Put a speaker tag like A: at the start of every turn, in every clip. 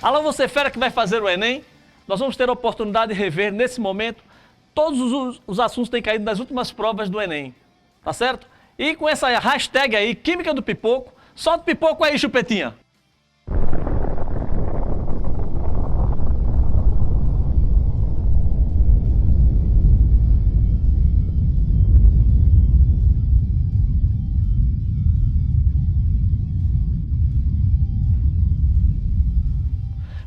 A: Alô, você fera que vai fazer o Enem? Nós vamos ter a oportunidade de rever, nesse momento, todos os assuntos que têm caído nas últimas provas do Enem. Tá certo? E com essa hashtag aí, Química do Pipoco, solta o pipoco aí, chupetinha!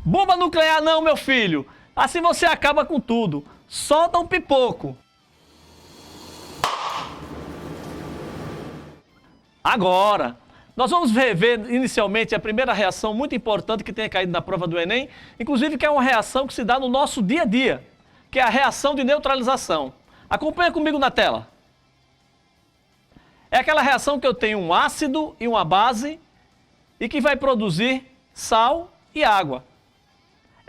A: Bomba nuclear não, meu filho! Assim você acaba com tudo. Solta um pipoco. Agora, nós vamos rever inicialmente a primeira reação muito importante que tenha caído na prova do Enem, inclusive que é uma reação que se dá no nosso dia a dia, que é a reação de neutralização. Acompanha comigo na tela. É aquela reação que eu tenho um ácido e uma base e que vai produzir sal e água.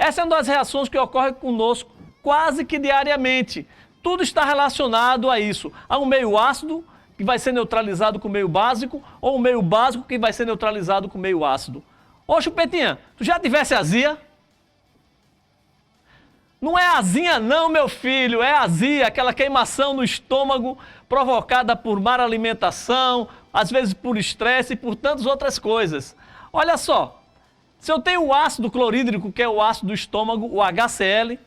A: Essa é uma das reações que ocorre conosco quase que diariamente. Tudo está relacionado a isso. Há um meio ácido que vai ser neutralizado com meio básico, ou um meio básico que vai ser neutralizado com meio ácido. Ô chupetinha, tu já tivesse azia? Não é azia não, meu filho, é azia, aquela queimação no estômago provocada por má alimentação, às vezes por estresse e por tantas outras coisas. Olha só. Se eu tenho o ácido clorídrico, que é o ácido do estômago, o HCl,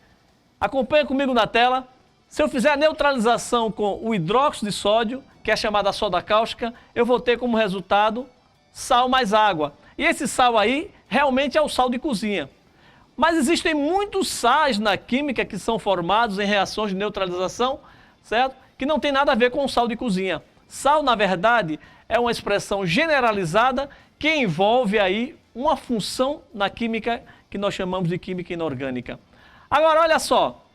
A: acompanha comigo na tela. Se eu fizer a neutralização com o hidróxido de sódio, que é chamada soda cáustica, eu vou ter como resultado sal mais água. E esse sal aí realmente é o sal de cozinha. Mas existem muitos sais na química que são formados em reações de neutralização, certo? Que não tem nada a ver com o sal de cozinha. Sal, na verdade, é uma expressão generalizada que envolve aí uma função na química que nós chamamos de química inorgânica. Agora, olha só,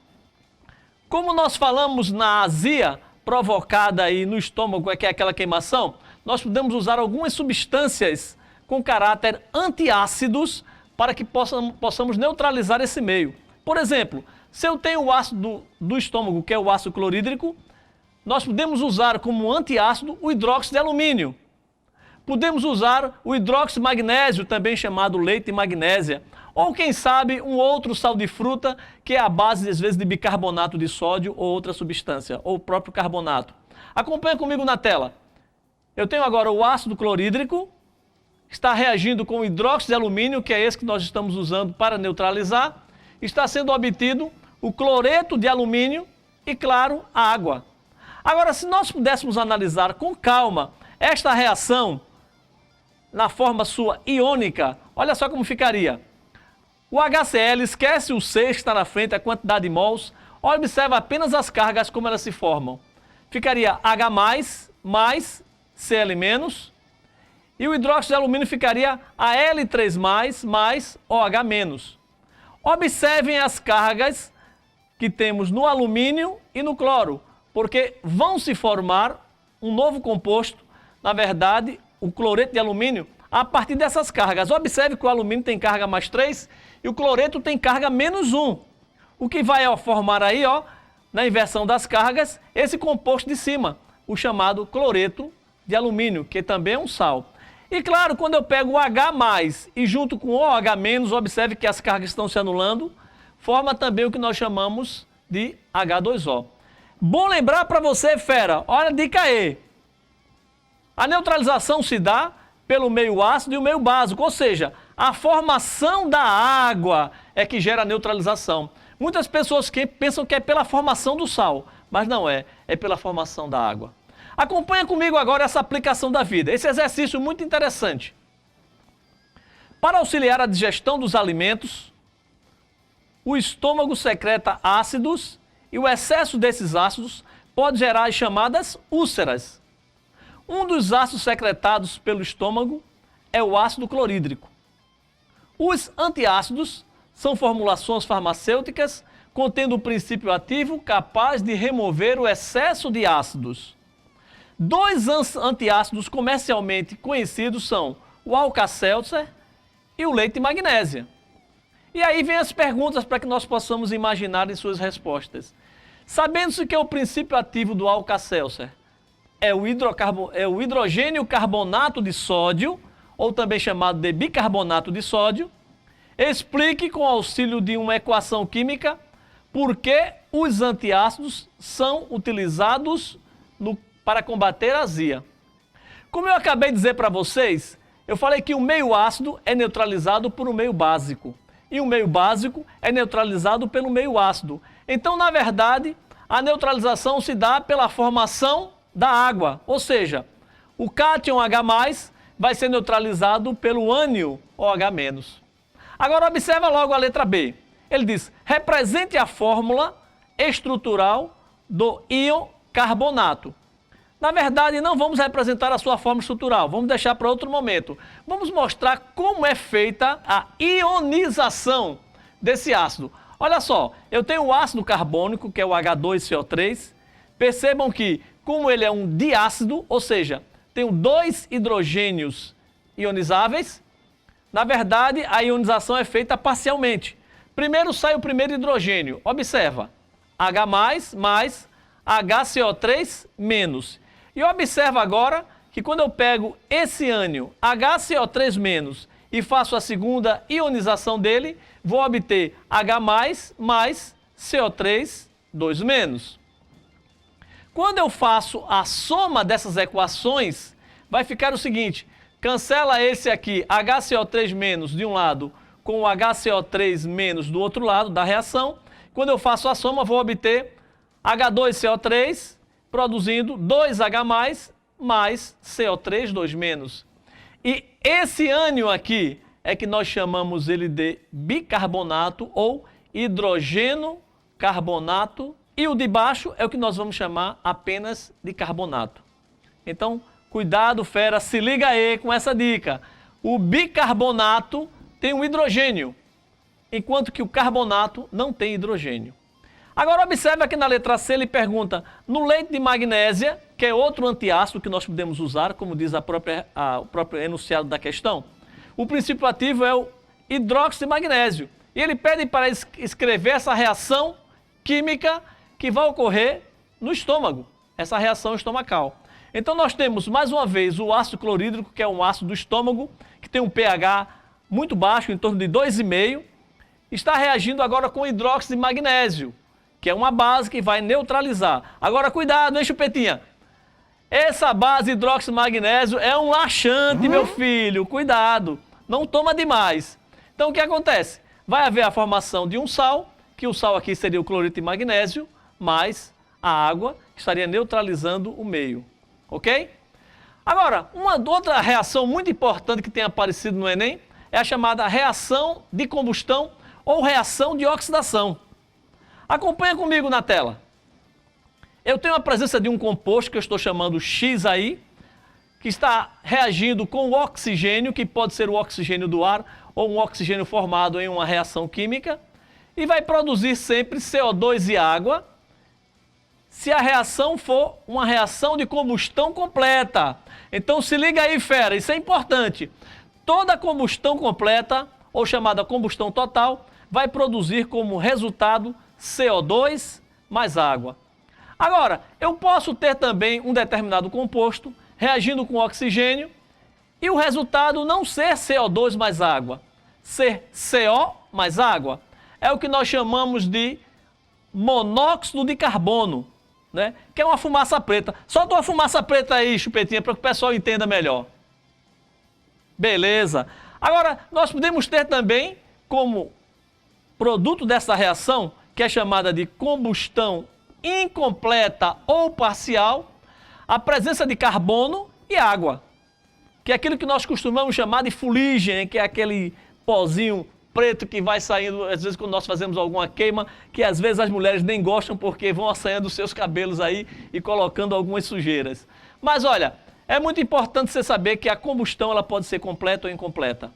A: como nós falamos na azia provocada aí no estômago, que é aquela queimação, nós podemos usar algumas substâncias com caráter antiácidos para que possamos neutralizar esse meio. Por exemplo, se eu tenho o ácido do estômago, que é o ácido clorídrico, nós podemos usar como antiácido o hidróxido de alumínio. Podemos usar o hidróxido de magnésio, também chamado leite de magnésia. Ou, quem sabe, um outro sal de fruta, que é a base, às vezes, de bicarbonato de sódio ou outra substância, ou o próprio carbonato. Acompanha comigo na tela. Eu tenho agora o ácido clorídrico, que está reagindo com o hidróxido de alumínio, que é esse que nós estamos usando para neutralizar. Está sendo obtido o cloreto de alumínio e, claro, a água. Agora, se nós pudéssemos analisar com calma esta reação na forma sua iônica, olha só como ficaria. O HCl, esquece o C que está na frente, a quantidade de mols, observa apenas as cargas, como elas se formam. Ficaria H+, mais Cl-, e o hidróxido de alumínio ficaria Al3+, mais OH-. Observem as cargas que temos no alumínio e no cloro, porque vão se formar um novo composto, na verdade, o cloreto de alumínio, a partir dessas cargas. Observe que o alumínio tem carga mais 3 e o cloreto tem carga menos 1. O que vai formar aí, ó, na inversão das cargas, esse composto de cima, o chamado cloreto de alumínio, que também é um sal. E claro, quando eu pego o H+, e junto com o OH-, observe que as cargas estão se anulando, forma também o que nós chamamos de H2O. Bom lembrar para você, fera, olha a dica aí. A neutralização se dá pelo meio ácido e o meio básico, ou seja, a formação da água é que gera a neutralização. Muitas pessoas pensam que é pela formação do sal, mas não é, é pela formação da água. Acompanha comigo agora essa aplicação da vida, esse exercício muito interessante. Para auxiliar a digestão dos alimentos, o estômago secreta ácidos e o excesso desses ácidos pode gerar as chamadas úlceras. Um dos ácidos secretados pelo estômago é o ácido clorídrico. Os antiácidos são formulações farmacêuticas contendo um princípio ativo capaz de remover o excesso de ácidos. Dois antiácidos comercialmente conhecidos são o Alka-Seltzer e o leite de magnésia. E aí vem as perguntas para que nós possamos imaginar em suas respostas. Sabendo-se que é o princípio ativo do Alka-Seltzer é o hidrogênio carbonato de sódio, ou também chamado de bicarbonato de sódio, Explique com auxílio de uma equação química por que os antiácidos são utilizados para combater a azia. Como eu acabei de dizer para vocês, eu falei que o meio ácido é neutralizado por um meio básico e o meio básico é neutralizado pelo meio ácido. Então, na verdade, a neutralização se dá pela formação da água, ou seja, o cátion H+, vai ser neutralizado pelo ânion OH-. Agora, observa logo a letra B. Ele diz, represente a fórmula estrutural do íon carbonato. Na verdade, não vamos representar a sua fórmula estrutural, vamos deixar para outro momento. Vamos mostrar como é feita a ionização desse ácido. Olha só, eu tenho o ácido carbônico, que é o H2CO3. Percebam que, como ele é um diácido, ou seja, tenho 2 hidrogênios ionizáveis, na verdade, a ionização é feita parcialmente. Primeiro sai o primeiro hidrogênio, observa, H+, mais HCO3-. E observa agora que quando eu pego esse ânion HCO3- e faço a segunda ionização dele, vou obter H+, mais CO3-. Quando eu faço a soma dessas equações, vai ficar o seguinte, cancela esse aqui, HCO3- de um lado, com o HCO3- do outro lado da reação. Quando eu faço a soma, vou obter H2CO3, produzindo 2H+, mais CO3-. E esse ânion aqui é que nós chamamos ele de bicarbonato ou hidrogeno carbonato. E o de baixo é o que nós vamos chamar apenas de carbonato. Então, cuidado, fera, se liga aí com essa dica. O bicarbonato tem um hidrogênio, enquanto que o carbonato não tem hidrogênio. Agora observe aqui na letra C, ele pergunta, no leite de magnésia, que é outro antiácido que nós podemos usar, como diz o próprio enunciado da questão, o princípio ativo é o hidróxido de magnésio. E ele pede para escrever essa reação química que vai ocorrer no estômago, essa reação estomacal. Então nós temos, mais uma vez, o ácido clorídrico, que é um ácido do estômago, que tem um pH muito baixo, em torno de 2,5, está reagindo agora com hidróxido de magnésio, que é uma base que vai neutralizar. Agora, cuidado, hein, Chupetinha? Essa base hidróxido de magnésio é um laxante, meu filho. Cuidado, não toma demais. Então, o que acontece? Vai haver a formação de um sal, que o sal aqui seria o cloreto de magnésio, mais a água, que estaria neutralizando o meio. Ok? Agora, uma outra reação muito importante que tem aparecido no Enem é a chamada reação de combustão ou reação de oxidação. Acompanha comigo na tela. Eu tenho a presença de um composto que eu estou chamando X aí, que está reagindo com o oxigênio, que pode ser o oxigênio do ar ou um oxigênio formado em uma reação química, e vai produzir sempre CO2 e água, se a reação for uma reação de combustão completa. Então se liga aí, fera, isso é importante. Toda combustão completa, ou chamada combustão total, vai produzir como resultado CO2 mais água. Agora, eu posso ter também um determinado composto reagindo com oxigênio e o resultado não ser CO2 mais água, ser CO mais água. É o que nós chamamos de monóxido de carbono, né? Que é uma fumaça preta. Solta uma fumaça preta aí, Chupetinha, para que o pessoal entenda melhor. Beleza. Agora, nós podemos ter também como produto dessa reação, que é chamada de combustão incompleta ou parcial, a presença de carbono e água, que é aquilo que nós costumamos chamar de fuligem, que é aquele pozinho preto que vai saindo, às vezes quando nós fazemos alguma queima, que às vezes as mulheres nem gostam porque vão assanhando os seus cabelos aí e colocando algumas sujeiras. Mas olha, é muito importante você saber que a combustão ela pode ser completa ou incompleta.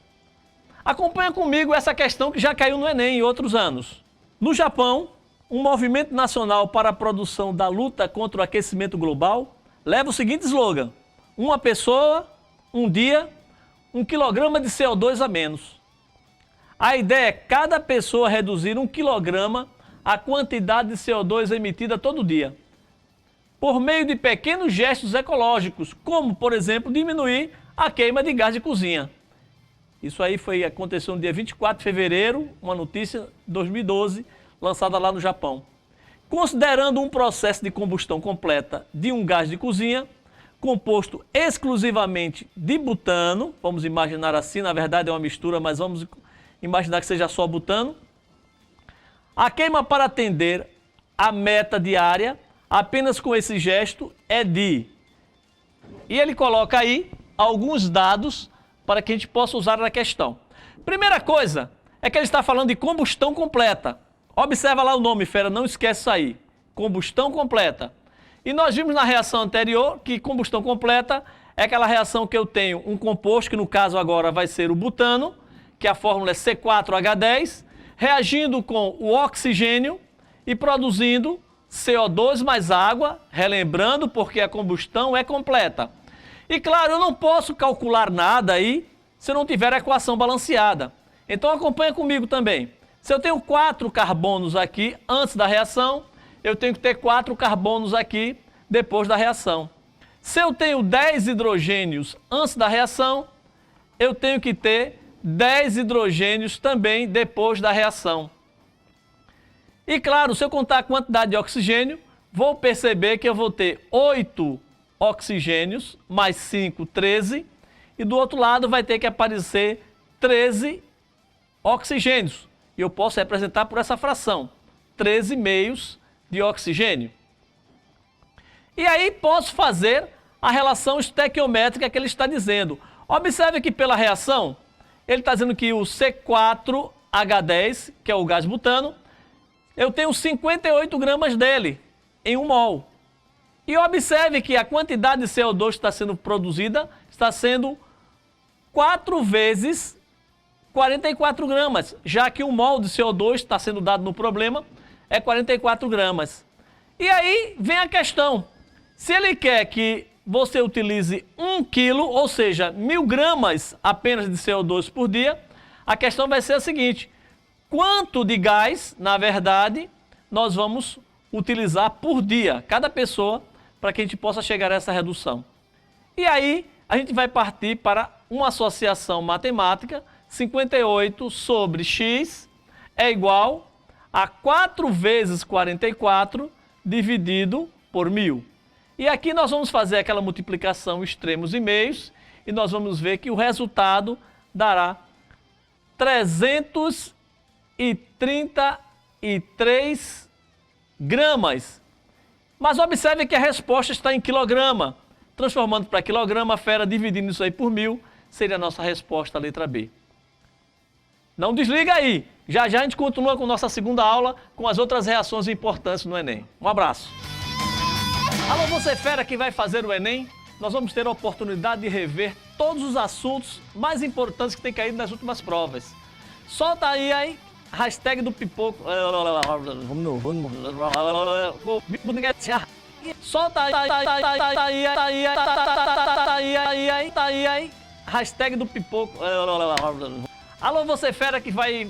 A: Acompanha comigo essa questão que já caiu no Enem em outros anos. No Japão, um movimento nacional para a produção da luta contra o aquecimento global leva o seguinte slogan: uma pessoa, um dia, 1 quilograma de CO2 a menos. A ideia é cada pessoa reduzir 1 quilograma a quantidade de CO2 emitida todo dia, por meio de pequenos gestos ecológicos, como, por exemplo, diminuir a queima de gás de cozinha. Isso aí aconteceu no dia 24 de fevereiro, uma notícia de 2012, lançada lá no Japão. Considerando um processo de combustão completa de um gás de cozinha, composto exclusivamente de butano, vamos imaginar assim, na verdade é uma mistura, mas vamos imaginar que seja só butano, a queima para atender a meta diária, apenas com esse gesto, é de... E ele coloca aí alguns dados para que a gente possa usar na questão. Primeira coisa é que ele está falando de combustão completa. Observa lá o nome, fera, não esquece isso aí. Combustão completa. E nós vimos na reação anterior que combustão completa é aquela reação que eu tenho um composto, que no caso agora vai ser o butano, que a fórmula é C4H10, reagindo com o oxigênio e produzindo CO2 mais água, relembrando porque a combustão é completa. E claro, eu não posso calcular nada aí se eu não tiver a equação balanceada. Então acompanha comigo também. Se eu tenho 4 carbonos aqui antes da reação, eu tenho que ter 4 carbonos aqui depois da reação. Se eu tenho 10 hidrogênios antes da reação, eu tenho que ter 10 hidrogênios também depois da reação. E claro, se eu contar a quantidade de oxigênio, vou perceber que eu vou ter 8 oxigênios, mais 5, 13, e do outro lado vai ter que aparecer 13 oxigênios. E eu posso representar por essa fração, 13 meios de oxigênio. E aí posso fazer a relação estequiométrica que ele está dizendo. Observe que pela reação, ele está dizendo que o C4H10, que é o gás butano, eu tenho 58 gramas dele em 1 mol. E observe que a quantidade de CO2 que está sendo produzida está sendo 4 vezes 44 gramas, já que 1 mol de CO2 está sendo dado no problema, é 44 gramas. E aí vem a questão, se ele quer que você utilize 1 quilo, ou seja, 1000 gramas apenas de CO2 por dia, a questão vai ser a seguinte, quanto de gás, na verdade, nós vamos utilizar por dia, cada pessoa, para que a gente possa chegar a essa redução. E aí, a gente vai partir para uma associação matemática, 58 sobre x é igual a 4 vezes 44 dividido por 1000. E aqui nós vamos fazer aquela multiplicação extremos e meios e nós vamos ver que o resultado dará 333 gramas. Mas observe que a resposta está em quilograma. Transformando para quilograma, fera, dividindo isso aí por 1000, seria a nossa resposta, a letra B. Não desliga aí. Já já a gente continua com nossa segunda aula, com as outras reações importantes no Enem. Um abraço. Alô, você fera que vai fazer o Enem? Nós vamos ter a oportunidade de rever todos os assuntos mais importantes que tem caído nas últimas provas. Solta aí, hashtag do pipoco. Solta aí, hashtag do pipoco. Alô, você fera que vai...